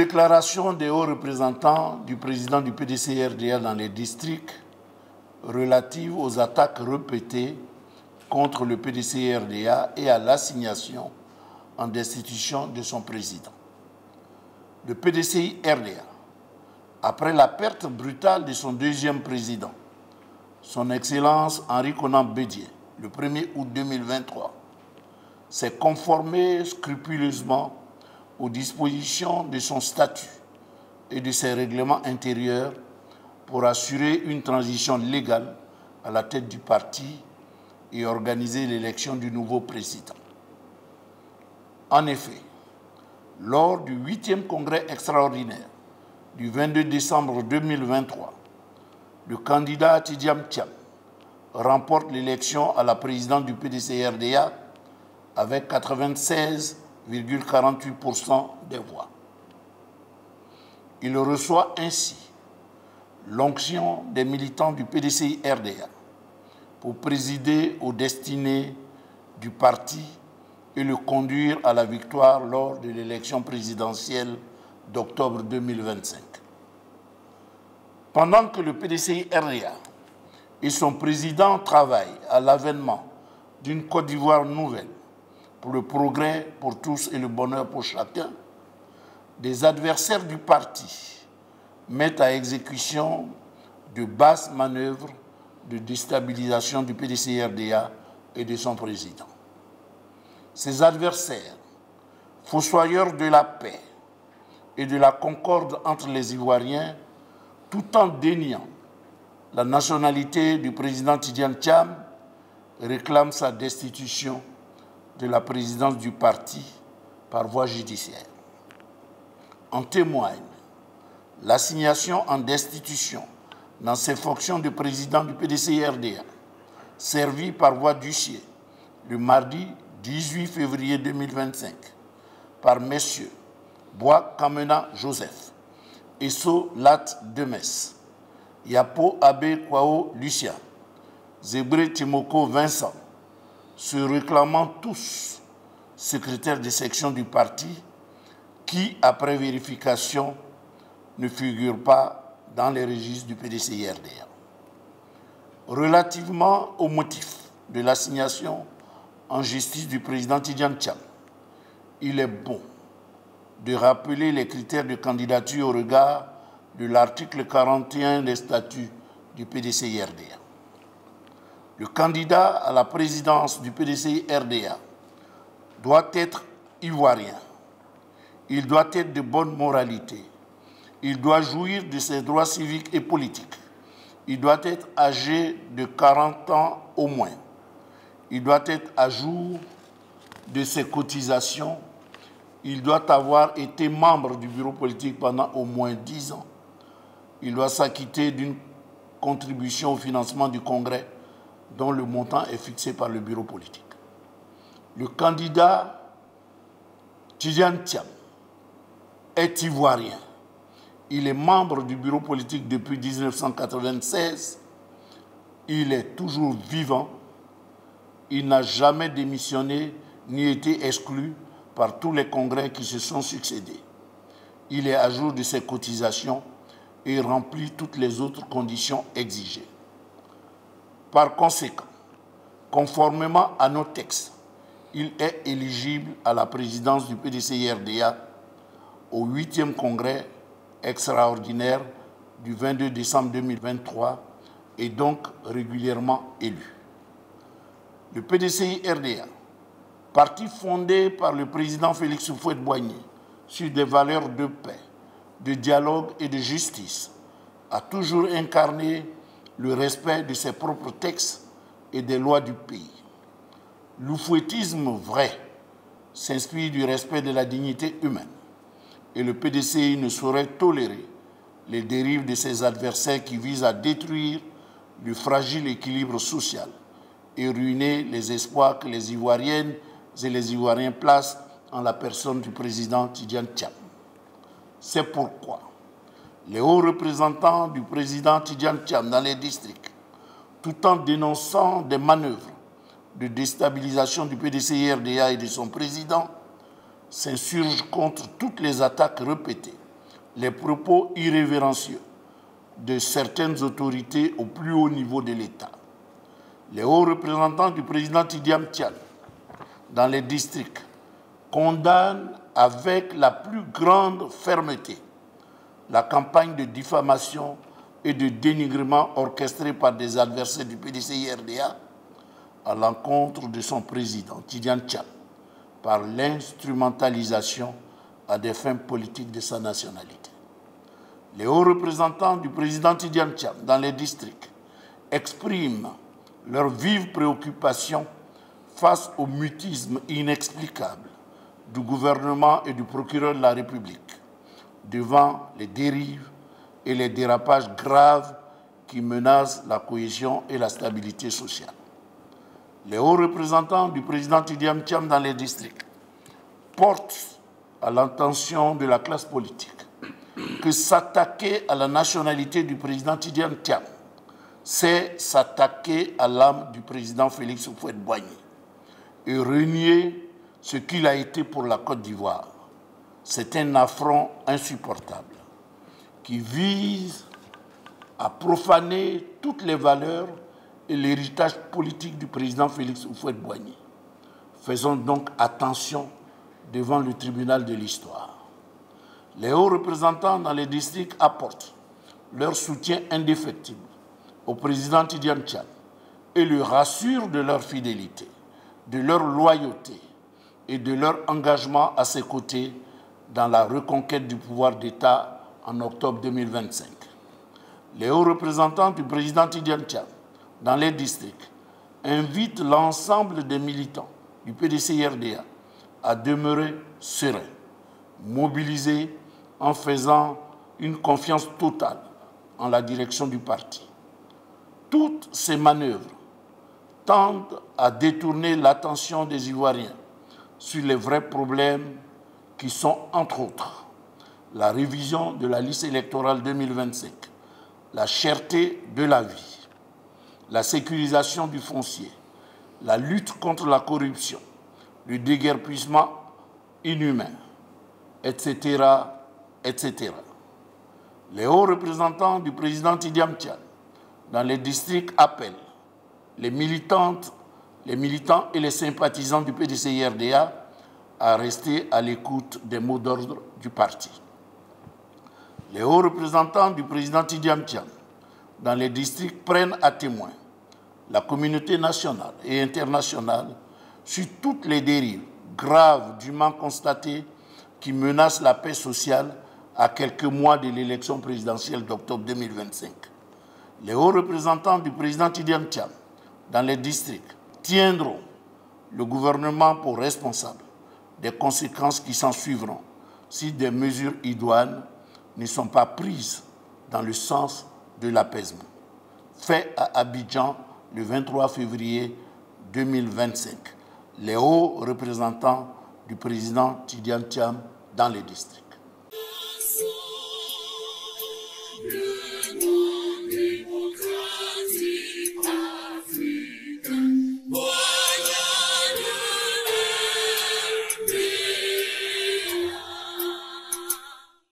Déclaration des hauts représentants du président du PDC-RDA dans les districts relative aux attaques répétées contre le PDC-RDA et à l'assignation en destitution de son président. Le PDC-RDA, après la perte brutale de son deuxième président, son Excellence Henri Konan Bédié, le 1er août 2023, s'est conformé scrupuleusement aux dispositions de son statut et de ses règlements intérieurs pour assurer une transition légale à la tête du parti et organiser l'élection du nouveau président. En effet, lors du 8e congrès extraordinaire du 22 décembre 2023, le candidat Tidjam Thiam remporte l'élection à la présidence du PDC-RDA avec 96,48% des voix. Il reçoit ainsi l'onction des militants du PDC-RDA pour présider aux destinées du parti et le conduire à la victoire lors de l'élection présidentielle d'octobre 2025. Pendant que le PDC-RDA et son président travaillent à l'avènement d'une Côte d'Ivoire nouvelle pour le progrès pour tous et le bonheur pour chacun, des adversaires du parti mettent à exécution de basses manœuvres de déstabilisation du PDC-RDA et de son président. Ces adversaires, fossoyeurs de la paix et de la concorde entre les Ivoiriens, tout en déniant la nationalité du président Tidjam Thiam, réclament sa destitution de la présidence du parti par voie judiciaire. En témoigne l'assignation en destitution dans ses fonctions de président du PDC-RDA, servi par voie d'huissier le mardi 18 février 2025 par messieurs Bois Kamena Joseph, Esso Lat Demes, Yapo Abe Kwao Lucien, Zébré Timoko Vincent, se réclamant tous secrétaires de section du parti qui, après vérification, ne figurent pas dans les registres du PDC-RDA. Relativement au motif de l'assignation en justice du président Tidjam Thiam, il est bon de rappeler les critères de candidature au regard de l'article 41 des statuts du PDC-RDA. Le candidat à la présidence du PDC-RDA doit être ivoirien. Il doit être de bonne moralité. Il doit jouir de ses droits civiques et politiques. Il doit être âgé de 40 ans au moins. Il doit être à jour de ses cotisations. Il doit avoir été membre du bureau politique pendant au moins 10 ans. Il doit s'acquitter d'une contribution au financement du congrès dont le montant est fixé par le bureau politique. Le candidat Tidjam Thiam est ivoirien. Il est membre du bureau politique depuis 1996. Il est toujours vivant. Il n'a jamais démissionné ni été exclu par tous les congrès qui se sont succédés. Il est à jour de ses cotisations et remplit toutes les autres conditions exigées. Par conséquent, conformément à nos textes, il est éligible à la présidence du PDC-RDA au 8e congrès extraordinaire du 22 décembre 2023 et donc régulièrement élu. Le PDC-RDA, parti fondé par le président Félix Houphouët-Boigny sur des valeurs de paix, de dialogue et de justice, a toujours incarné le respect de ses propres textes et des lois du pays. L'oufouettisme vrai s'inspire du respect de la dignité humaine et le PDCI ne saurait tolérer les dérives de ses adversaires qui visent à détruire le fragile équilibre social et ruiner les espoirs que les Ivoiriennes et les Ivoiriens placent en la personne du président Tidjam Thiam. C'est pourquoi les hauts représentants du président Tidjam Thiam dans les districts, tout en dénonçant des manœuvres de déstabilisation du PDC-RDA et de son président, s'insurgent contre toutes les attaques répétées les propos irrévérencieux de certaines autorités au plus haut niveau de l'État. Les hauts représentants du président Tidjane Thiam dans les districts condamnent avec la plus grande fermeté la campagne de diffamation et de dénigrement orchestrée par des adversaires du PDCI-RDA à l'encontre de son président, Tidjane Thiam, par l'instrumentalisation à des fins politiques de sa nationalité. Les hauts représentants du président Tidjane Thiam dans les districts expriment leur vive préoccupation face au mutisme inexplicable du gouvernement et du procureur de la République devant les dérives et les dérapages graves qui menacent la cohésion et la stabilité sociale. Les hauts représentants du président Tidjane Thiam dans les districts portent à l'attention de la classe politique que s'attaquer à la nationalité du président Tidjane Thiam, c'est s'attaquer à l'âme du président Félix Houphouët-Boigny et renier ce qu'il a été pour la Côte d'Ivoire. C'est un affront insupportable qui vise à profaner toutes les valeurs et l'héritage politique du président Félix Houphouët-Boigny. Faisons donc attention devant le tribunal de l'histoire. Les hauts représentants dans les districts apportent leur soutien indéfectible au président Tidjane Thiam et le rassurent de leur fidélité, de leur loyauté et de leur engagement à ses côtés dans la reconquête du pouvoir d'État en octobre 2025. Les hauts représentants du président Tidjane Thiam dans les districts invitent l'ensemble des militants du PDCI-RDA à demeurer sereins, mobilisés en faisant une confiance totale en la direction du parti. Toutes ces manœuvres tendent à détourner l'attention des Ivoiriens sur les vrais problèmes qui sont, entre autres, la révision de la liste électorale 2025, la cherté de la vie, la sécurisation du foncier, la lutte contre la corruption, le déguerpissement inhumain, etc., etc. Les hauts représentants du président Tidjane Thiam dans les districts appellent les militants et les sympathisants du PDCI-RDA à rester à l'écoute des mots d'ordre du parti. Les hauts représentants du président Tidjane Thiam dans les districts prennent à témoin la communauté nationale et internationale sur toutes les dérives graves dûment constatées qui menacent la paix sociale à quelques mois de l'élection présidentielle d'octobre 2025. Les hauts représentants du président Tidjane Thiam dans les districts tiendront le gouvernement pour responsable des conséquences qui s'en suivront si des mesures idoines ne sont pas prises dans le sens de l'apaisement. Fait à Abidjan le 23 février 2025. Les hauts représentants du président Tidjane Thiam dans les districts.